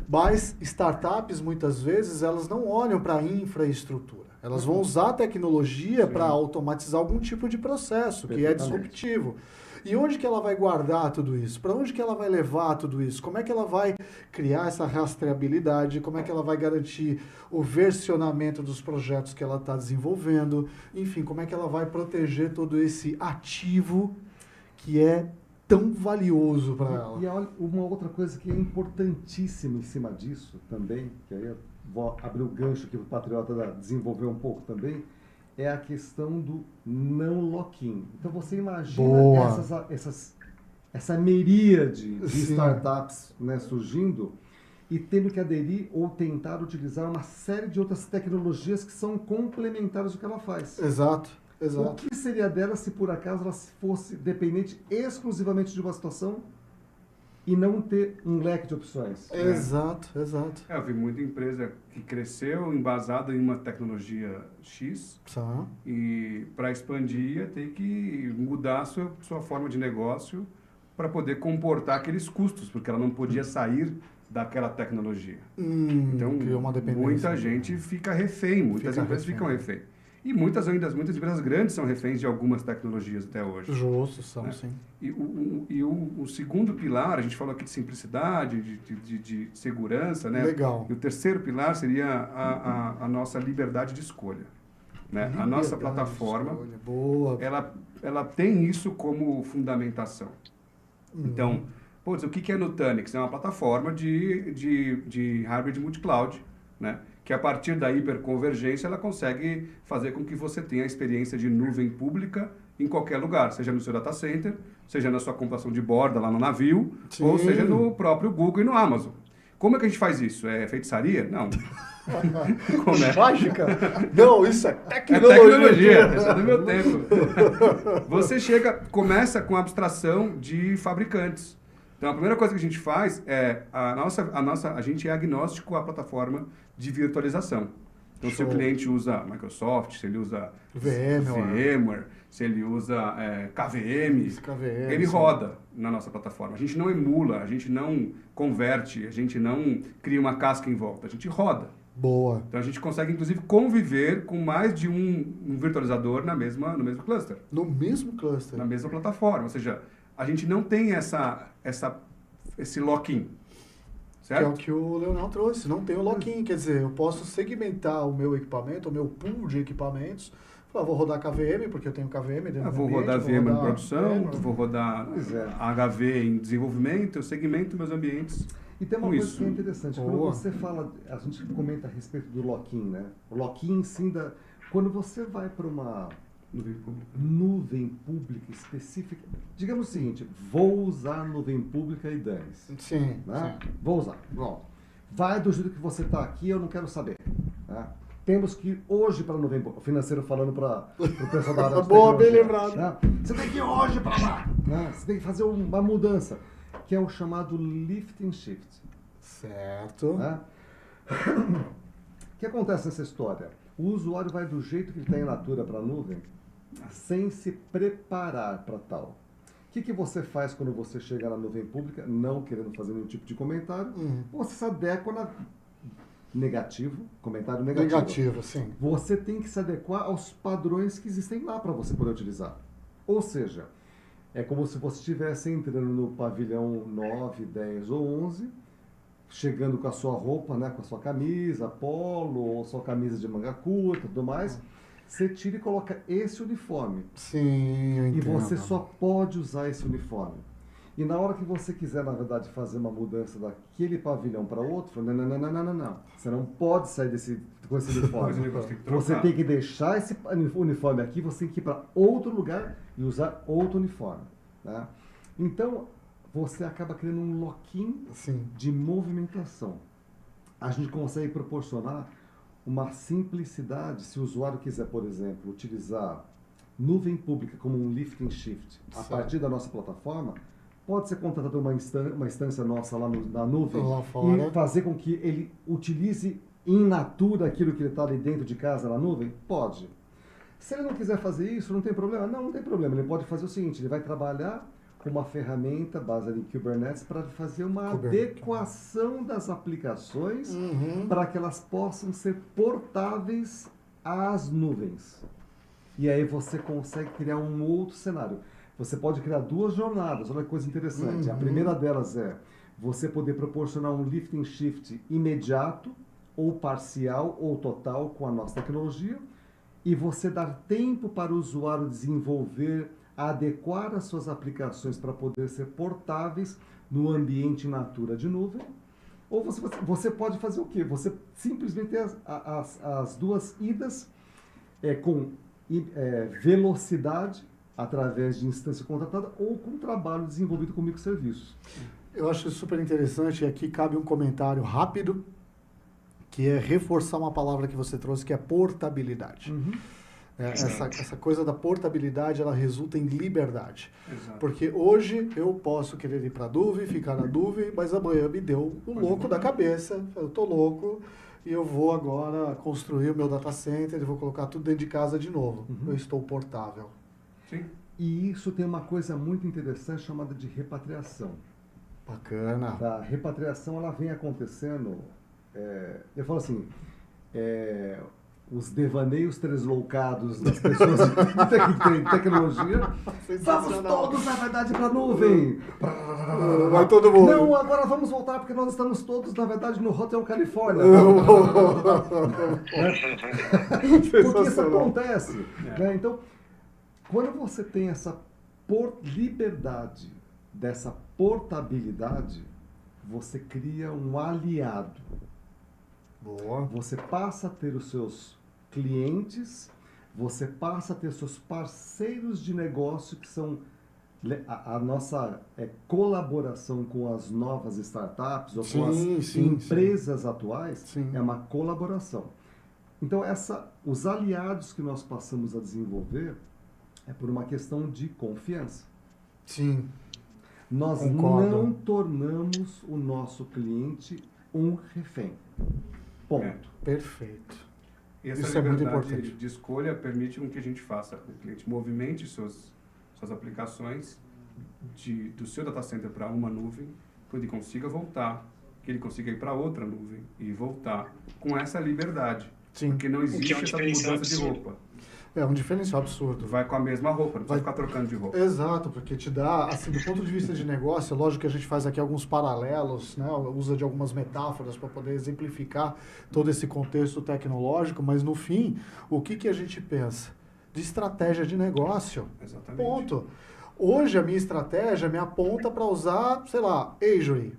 Mas startups, muitas vezes, elas não olham para a infraestrutura. Elas vão usar a tecnologia para automatizar algum tipo de processo, que é disruptivo. E onde que ela vai guardar tudo isso? Para onde que ela vai levar tudo isso? Como é que ela vai criar essa rastreabilidade? Como é que ela vai garantir o versionamento dos projetos que ela está desenvolvendo? Enfim, como é que ela vai proteger todo esse ativo que é tão valioso para ela?
E olha, uma outra coisa que é importantíssima em cima disso também, que aí eu vou abrir o gancho aqui para o Patriota desenvolver um pouco também, é a questão do não lock-in. Então você imagina essa miríade de startups, né, surgindo e tendo que aderir ou tentar utilizar uma série de outras tecnologias que são complementares do que ela faz.
Exato.
O que seria dela se por acaso ela fosse dependente exclusivamente de uma situação e não ter um leque de opções?
Exato.
Eu vi muita empresa que cresceu embasada em uma tecnologia X e para expandir ia ter que mudar a sua forma de negócio para poder comportar aqueles custos, porque ela não podia sair daquela tecnologia. Então, muita gente fica refém, muitas empresas ficam refém. E muitas empresas grandes são reféns de algumas tecnologias até hoje.
Justo, são,
né?
Sim.
E o segundo pilar, a gente falou aqui de simplicidade, de segurança, né?
Legal.
E o terceiro pilar seria a nossa liberdade de escolha. Né? A nossa plataforma,
boa.
Ela tem isso como fundamentação. Então, o que é Nutanix? É uma plataforma de hybrid multi-cloud, né? Que a partir da hiperconvergência ela consegue fazer com que você tenha a experiência de nuvem pública em qualquer lugar, seja no seu data center, seja na sua computação de borda lá no navio, ou seja no próprio Google e no Amazon. Como é que a gente faz isso? É feitiçaria? Não.
Como é? Mágica? Não, isso é tecnologia.
É tecnologia, isso é do meu tempo. Você começa com a abstração de fabricantes. Então, a primeira coisa que a gente faz é, a gente é agnóstico à plataforma de virtualização. Então, se o cliente usa Microsoft, se ele usa VMware, se ele usa KVM, ele roda na nossa plataforma. A gente não emula, a gente não converte, a gente não cria uma casca em volta, a gente roda.
Boa.
Então, a gente consegue, inclusive, conviver com mais de um virtualizador no mesmo cluster.
No mesmo cluster?
Na mesma plataforma, ou seja, a gente não tem esse lock-in,
Que é o
certo?
que o Leonel trouxe, não tem o lock-in, quer dizer, eu posso segmentar o meu equipamento, o meu pool de equipamentos, falar, vou rodar KVM, porque eu tenho KVM dentro do
Vou
ambiente,
rodar VM em produção,
VM,
vou rodar
Pois é.
HV em desenvolvimento, eu segmento meus ambientes.
E tem uma
Com
coisa
isso.
que é interessante, quando
Boa.
você fala, a gente comenta a respeito do lock-in, né? O lock-in, sim, quando você vai para uma nuvem pública específica, digamos o seguinte, vou usar nuvem pública e dane-se.
Sim,
Né?
sim.
Vou usar, pronto. Vai do jeito que você está aqui, eu não quero saber. Né? Temos que ir hoje para a nuvem pública, o financeiro falando para o pessoal da área de
Boa, bem
tecnologia,
lembrado.
né? Você tem que ir hoje para lá. Né? Você tem que fazer uma mudança, que é o chamado lift and shift.
Certo.
Né? O que acontece nessa história? O usuário vai do jeito que ele está em natura para a nuvem, sem se preparar para tal. O que você faz quando você chega na nuvem pública, não querendo fazer nenhum tipo de comentário? Você se adequa na comentário negativo.
Negativo, sim.
Você tem que se adequar aos padrões que existem lá para você poder utilizar. Ou seja, é como se você estivesse entrando no pavilhão 9, 10 ou 11, chegando com a sua roupa, né, com a sua camisa polo ou sua camisa de manga curta e tudo mais. Você tira e coloca esse uniforme.
Sim, eu
E
entendo.
você só pode usar esse uniforme. E na hora que você quiser, na verdade, fazer uma mudança daquele pavilhão para outro, não, não, não, não, não, não, não. Você não pode sair com esse uniforme. Você tem que deixar esse uniforme aqui, você tem que ir para outro lugar e usar outro uniforme. Né? Então, você acaba criando um lock-in
Sim.
de movimentação. A gente consegue proporcionar uma simplicidade, se o usuário quiser, por exemplo, utilizar nuvem pública como um lift and shift a
Certo.
partir da nossa plataforma, pode ser contratado uma instância nossa lá na nuvem
Lá fora.
e fazer com que ele utilize in natura aquilo que ele está ali dentro de casa na nuvem? Pode. Se ele não quiser fazer isso, não tem problema? Não tem problema. Ele pode fazer o seguinte, ele vai trabalhar com uma ferramenta baseada em Kubernetes para fazer uma adequação das aplicações para que elas possam ser portáveis às nuvens. E aí você consegue criar um outro cenário. Você pode criar duas jornadas, olha que coisa interessante. A primeira delas é você poder proporcionar um lift and shift imediato, ou parcial, ou total com a nossa tecnologia, e você dar tempo para o usuário desenvolver, adequar as suas aplicações para poder ser portáveis no ambiente natura de nuvem. Ou você pode fazer o quê? Você simplesmente tem as duas idas com velocidade, através de instância contratada, ou com trabalho desenvolvido com microserviços.
Eu acho super interessante, e aqui cabe um comentário rápido, que é reforçar uma palavra que você trouxe, que é portabilidade. Essa coisa da portabilidade, ela resulta em liberdade.
Exato.
Porque hoje eu posso querer ir para a nuvem, ficar na nuvem, mas amanhã me deu o louco da cabeça, eu tô louco, e eu vou agora construir o meu data center, e vou colocar tudo dentro de casa de novo. Eu estou portável.
Sim.
E isso tem uma coisa muito interessante chamada de repatriação.
Bacana.
A repatriação, ela vem acontecendo, eu falo assim, os devaneios tresloucados das pessoas de tecnologia, vamos todos, na verdade, para a nuvem.
Vai todo mundo.
Não, agora vamos voltar, porque nós estamos todos, na verdade, no Hotel Califórnia. Porque isso acontece. Né? Então, quando você tem essa liberdade, dessa portabilidade, você cria um aliado.
Boa.
Você passa a ter os seus clientes, você passa a ter seus parceiros de negócio, que são a nossa colaboração com as novas startups ou com as empresas atuais, é uma colaboração. Então, os aliados que nós passamos a desenvolver é por uma questão de confiança.
Sim.
Nós não tornamos o nosso cliente um refém. Ponto.
Perfeito.
E essa
Isso é muito
liberdade
importante.
de escolha permite com que a gente faça, o cliente movimente suas aplicações do seu data center para uma nuvem, que ele consiga voltar, que ele consiga ir para outra nuvem e voltar com essa liberdade.
Sim.
Porque não existe
é um
essa
diferencial
mudança de
absurdo.
roupa.
É um diferencial absurdo.
Vai com a mesma roupa, não precisa ficar trocando de roupa.
Exato, porque te dá, assim, do ponto de vista de negócio, é lógico que a gente faz aqui alguns paralelos, né? Usa de algumas metáforas para poder exemplificar todo esse contexto tecnológico, mas no fim, o que a gente pensa? De estratégia de negócio.
Exatamente.
Ponto. Hoje a minha estratégia me aponta para usar, sei lá, Azure.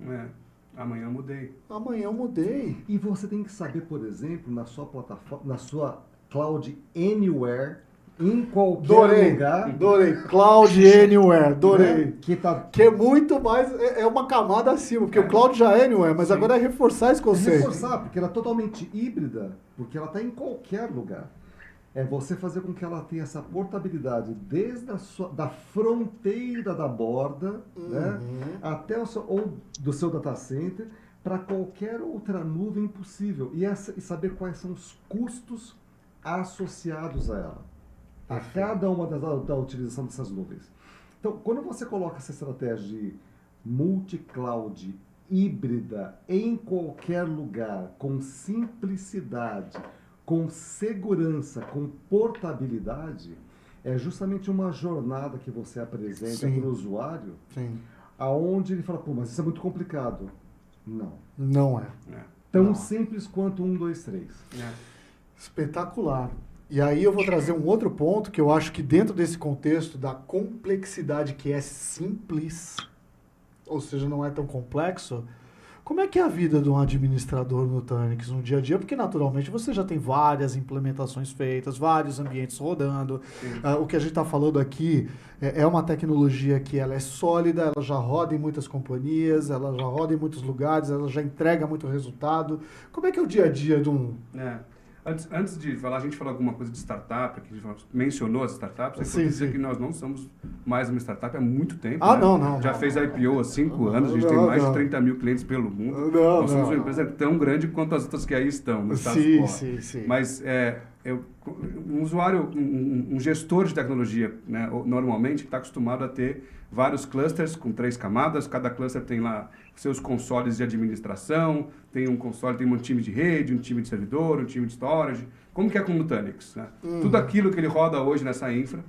Amanhã eu mudei.
Amanhã eu mudei.
E você tem que saber, por exemplo, na sua plataforma, na sua Cloud Anywhere, em qualquer lugar.
Adorei. Cloud Anywhere, adorei.
Né? Que
é muito mais, é uma camada acima, porque o Cloud já é Anywhere, mas agora é reforçar esse conceito.
reforçar, porque ela é totalmente híbrida, porque ela está em qualquer lugar. É você fazer com que ela tenha essa portabilidade desde da fronteira da borda, né, até ou do seu data center, para qualquer outra nuvem possível. E saber quais são os custos associados a ela, a cada uma da utilização dessas nuvens. Então, quando você coloca essa estratégia de multi-cloud híbrida em qualquer lugar, com simplicidade, com segurança, com portabilidade, é justamente uma jornada que você apresenta para o usuário, aonde ele fala, pô, mas isso é muito complicado. Não.
Não é.
Tão simples quanto 1, 2, 3.
Espetacular. E aí eu vou trazer um outro ponto que eu acho que dentro desse contexto da complexidade que é simples, ou seja, não é tão complexo, como é que é a vida de um administrador no Nutanix no dia a dia? Porque naturalmente você já tem várias implementações feitas, vários ambientes rodando. O que a gente está falando aqui é uma tecnologia que ela é sólida, ela já roda em muitas companhias, ela já roda em muitos lugares, ela já entrega muito resultado. Como é que é o dia a dia de um...
Antes de falar, a gente falou alguma coisa de startup, que a gente mencionou as startups, eu dizer que nós não somos mais uma startup há muito tempo.
Não.
Já fez IPO há 5 anos, a gente tem mais de 30 mil clientes pelo mundo. Nós somos uma empresa tão grande quanto as outras que aí estão, no status quo.
Sim.
Mas um usuário, um gestor de tecnologia, né, normalmente está acostumado a ter vários clusters com 3 camadas, cada cluster tem lá seus consoles de administração, tem um console, tem um time de rede, um time de servidor, um time de storage, como que é com o Nutanix, né? Tudo aquilo que ele roda hoje nessa infra,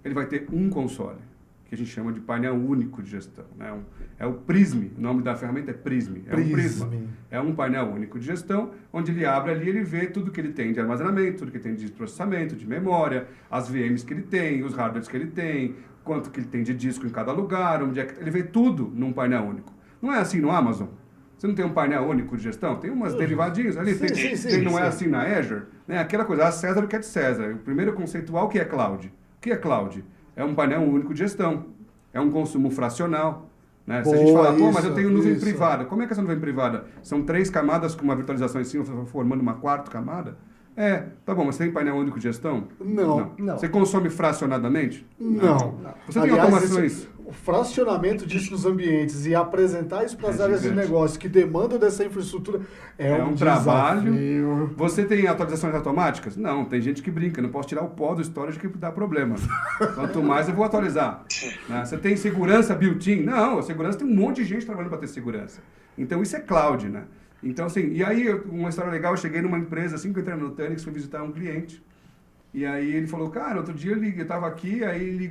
ele vai ter um console, que a gente chama de painel único de gestão, né? É o Prism, o nome da ferramenta é Prism, um Prisma. É um painel único de gestão, onde ele abre ali, ele vê tudo que ele tem de armazenamento, tudo que ele tem de processamento, de memória, as VMs que ele tem, os hardwares que ele tem, quanto que ele tem de disco em cada lugar, onde é que ele vê tudo num painel único. Não é assim no Amazon. Você não tem um painel único de gestão? Tem umas derivadinhas ali. Não é assim na Azure? Né? Aquela coisa, a César o que é de César. O primeiro conceitual, o que é cloud? O que é cloud? É um painel único de gestão. É um consumo fracional. Né? Se a gente fala, mas eu tenho nuvem privada. Como é que é essa nuvem privada? São 3 camadas com uma virtualização em cima, formando uma 4ª camada? Tá bom, mas você tem painel único de gestão?
Não.
Você consome fracionadamente?
Não.
Você tem automações?
O fracionamento disso nos ambientes e apresentar isso para as áreas de negócio que demandam dessa infraestrutura é um
trabalho.
Desafio.
Você tem atualizações automáticas? Não, tem gente que brinca, não posso tirar o pó do storage que dá problema. Quanto mais eu vou atualizar. Né? Você tem segurança built-in? Não, a segurança tem um monte de gente trabalhando para ter segurança. Então isso é cloud, né? Então, assim, e aí, uma história legal, eu cheguei numa empresa, assim que eu entrei no Nutanix, fui visitar um cliente, e aí ele falou, cara, outro dia eu estava aqui, aí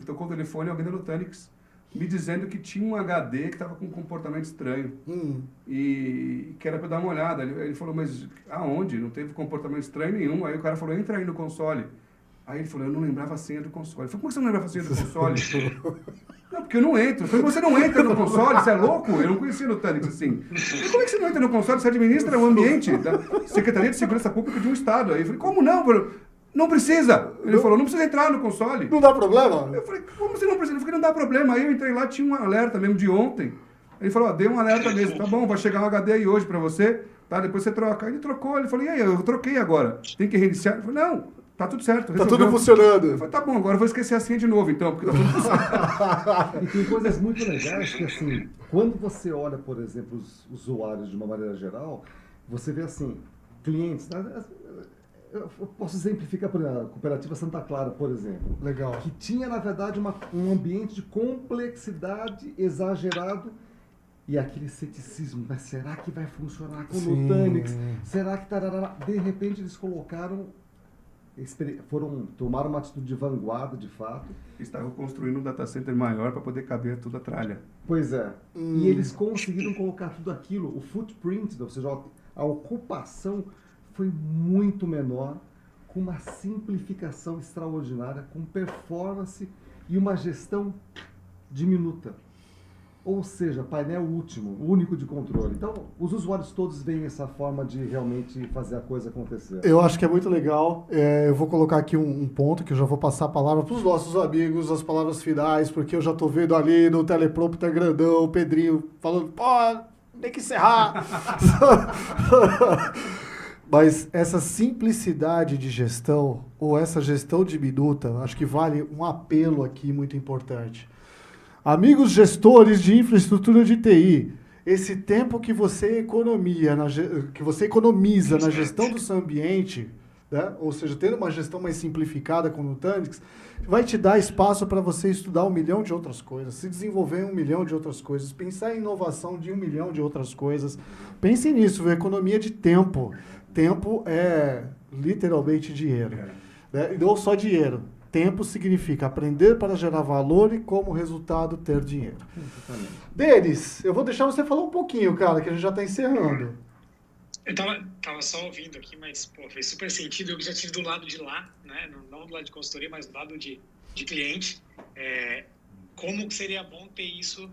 tocou o telefone alguém da Nutanix, me dizendo que tinha um HD que estava com um comportamento estranho, e que era para dar uma olhada. Ele falou, mas aonde? Não teve comportamento estranho nenhum. Aí o cara falou, entra aí no console. Aí ele falou, eu não lembrava a senha do console. Eu falei, como que você não lembrava a senha do console? Não, porque eu não entro. Eu falei, você não entra no console? Você é louco? Eu não conhecia no Nutanix assim. Falei, como é que você não entra no console? Você administra o ambiente da Secretaria de Segurança Pública de um estado. Aí eu falei, como não? Não precisa. Ele falou, não precisa entrar no console.
Não dá problema?
Eu falei, como você não precisa? Eu falei, não dá problema. Aí eu entrei lá, tinha um alerta mesmo de ontem. Ele falou, dei um alerta mesmo. Tá bom, vai chegar um HD aí hoje pra você, tá? Depois você troca. Aí ele trocou. Ele falou, e aí, eu troquei agora. Tem que reiniciar? Eu falei, não. Tá tudo certo.
Tá tudo funcionando.
Eu falei, tá bom, agora eu vou esquecer a senha de novo, então, porque tá tudo funcionando.
E tem coisas muito legais que, assim, quando você olha, por exemplo, os usuários de uma maneira geral, você vê, assim, clientes, né? Eu posso exemplificar por a Cooperativa Santa Clara, por exemplo.
Legal.
Que tinha, na verdade, um ambiente de complexidade exagerado e aquele ceticismo, mas será que vai funcionar com o Nutanix? Será que tarará? De repente eles colocaram tomaram uma atitude de vanguarda, de fato.
Estavam construindo um data center maior para poder caber toda a tralha.
Pois é. E eles conseguiram colocar tudo aquilo, o footprint, ou seja, a ocupação foi muito menor, com uma simplificação extraordinária, com performance e uma gestão diminuta. Ou seja, painel único de controle. Então, os usuários todos veem essa forma de realmente fazer a coisa acontecer.
Eu acho que é muito legal. Eu vou colocar aqui um ponto que eu já vou passar a palavra para os nossos amigos, as palavras finais, porque eu já estou vendo ali no teleprompter grandão o Pedrinho falando, pô, tem que encerrar. Mas essa simplicidade de gestão, ou essa gestão diminuta, acho que vale um apelo aqui muito importante. Amigos gestores de infraestrutura de TI, esse tempo que você economiza na gestão do seu ambiente, né? Ou seja, tendo uma gestão mais simplificada com o Nutanix, vai te dar espaço para você estudar 1 milhão de outras coisas, se desenvolver 1 milhão de outras coisas, pensar em inovação de 1 milhão de outras coisas. Pense nisso, economia de tempo. Tempo é literalmente dinheiro. Né? E não só dinheiro. Tempo significa aprender para gerar valor e, como resultado, ter dinheiro. Denis, eu vou deixar você falar um pouquinho, cara, que a gente já está encerrando.
Eu tava só ouvindo aqui, mas pô, fez super sentido. Eu já estive do lado de lá, né? Não do lado de consultoria, mas do lado de cliente. Como que seria bom ter isso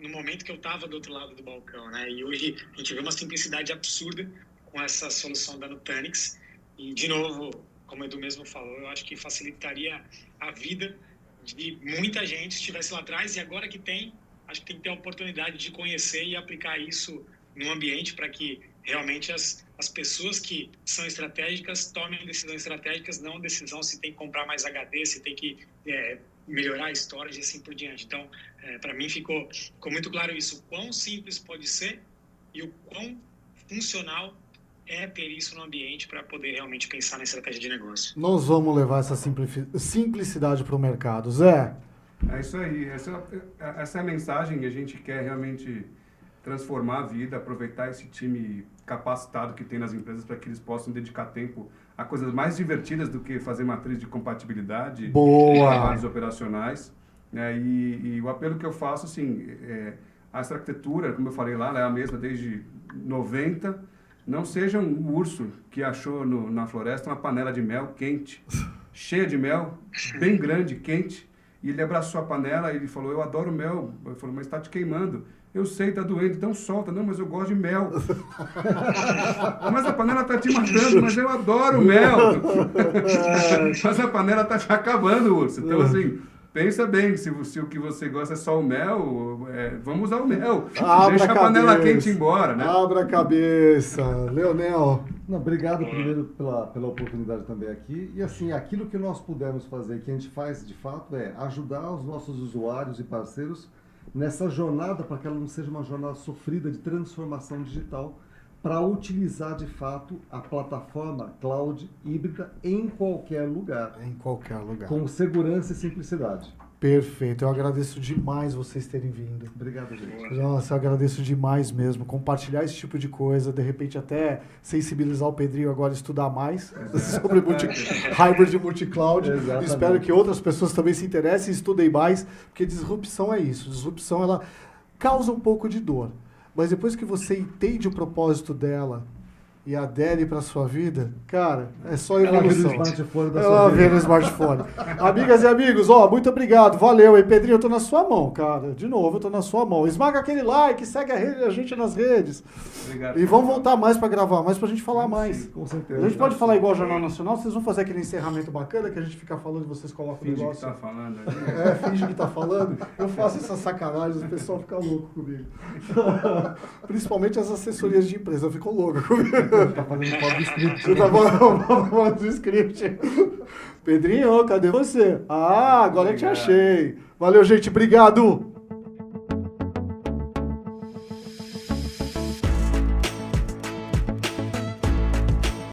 no momento que eu estava do outro lado do balcão, né? E hoje a gente vê uma simplicidade absurda com essa solução da Nutanix. E, de novo, como o Edu mesmo falou, eu acho que facilitaria a vida de muita gente se estivesse lá atrás. E agora que tem, acho que tem que ter a oportunidade de conhecer e aplicar isso no ambiente para que realmente as pessoas que são estratégicas tomem decisões estratégicas, não decisão se tem que comprar mais HD, se tem que melhorar a storage e assim por diante. Então, para mim ficou muito claro isso, o quão simples pode ser e o quão funcional ter isso no ambiente para poder realmente pensar na estratégia de negócio.
Nós vamos levar essa simplicidade para o mercado. Zé?
É isso aí. Essa é a mensagem que a gente quer realmente transformar a vida, aproveitar esse time capacitado que tem nas empresas para que eles possam dedicar tempo a coisas mais divertidas do que fazer matriz de compatibilidade, trabalhos operacionais. E o apelo que eu faço, assim, a arquitetura, como eu falei lá, ela é a mesma desde 90. Não seja um urso que achou na floresta uma panela de mel quente, cheia de mel, bem grande, quente, e ele abraçou a panela e ele falou, eu adoro mel. Eu falei, mas está te queimando. Eu sei, está doendo, então solta. Não, mas eu gosto de mel. Mas a panela está te matando, mas eu adoro mel. Mas a panela está te acabando, urso. Então, assim, pensa bem, se o que você gosta é só o mel, vamos usar o mel. Deixa a panela quente embora, né?
Abra a cabeça. Leonel.
Não, obrigado primeiro pela oportunidade também aqui. E assim, aquilo que nós pudermos fazer, que a gente faz de fato, é ajudar os nossos usuários e parceiros nessa jornada, para que ela não seja uma jornada sofrida de transformação digital, para utilizar de fato a plataforma cloud híbrida em qualquer lugar.
Em qualquer lugar.
Com segurança e simplicidade.
Perfeito, eu agradeço demais vocês terem vindo.
Obrigado, gente.
Nossa, eu agradeço demais mesmo. Compartilhar esse tipo de coisa, de repente até sensibilizar o Pedrinho agora a estudar mais sobre hybrid multi-cloud. Espero que outras pessoas também se interessem e estudem mais, porque disrupção é isso. Disrupção, ela causa um pouco de dor. Mas depois que você entende o propósito dela e adere para a sua vida, cara, é só evolução. Ela vê no smartphone. Amigas e amigos, muito obrigado, valeu. E Pedrinho, eu tô na sua mão, cara. De novo, eu tô na sua mão. Esmaga aquele like, segue a gente nas redes.
Obrigado.
E vamos voltar mais para gravar, mais pra gente falar mais.
Sim, com certeza.
A gente pode falar igual ao Jornal Nacional, vocês vão fazer aquele encerramento bacana que a gente fica falando e vocês colocam o negócio.
Finge que tá falando ali.
Finge que tá falando. Eu faço essas sacanagens, o pessoal fica louco comigo. Principalmente as assessorias de empresa ficam loucas comigo.
Tá fazendo parte do script.
Você tá falando do script. Pedrinho, cadê você? Agora eu te achei. Valeu, gente. Obrigado.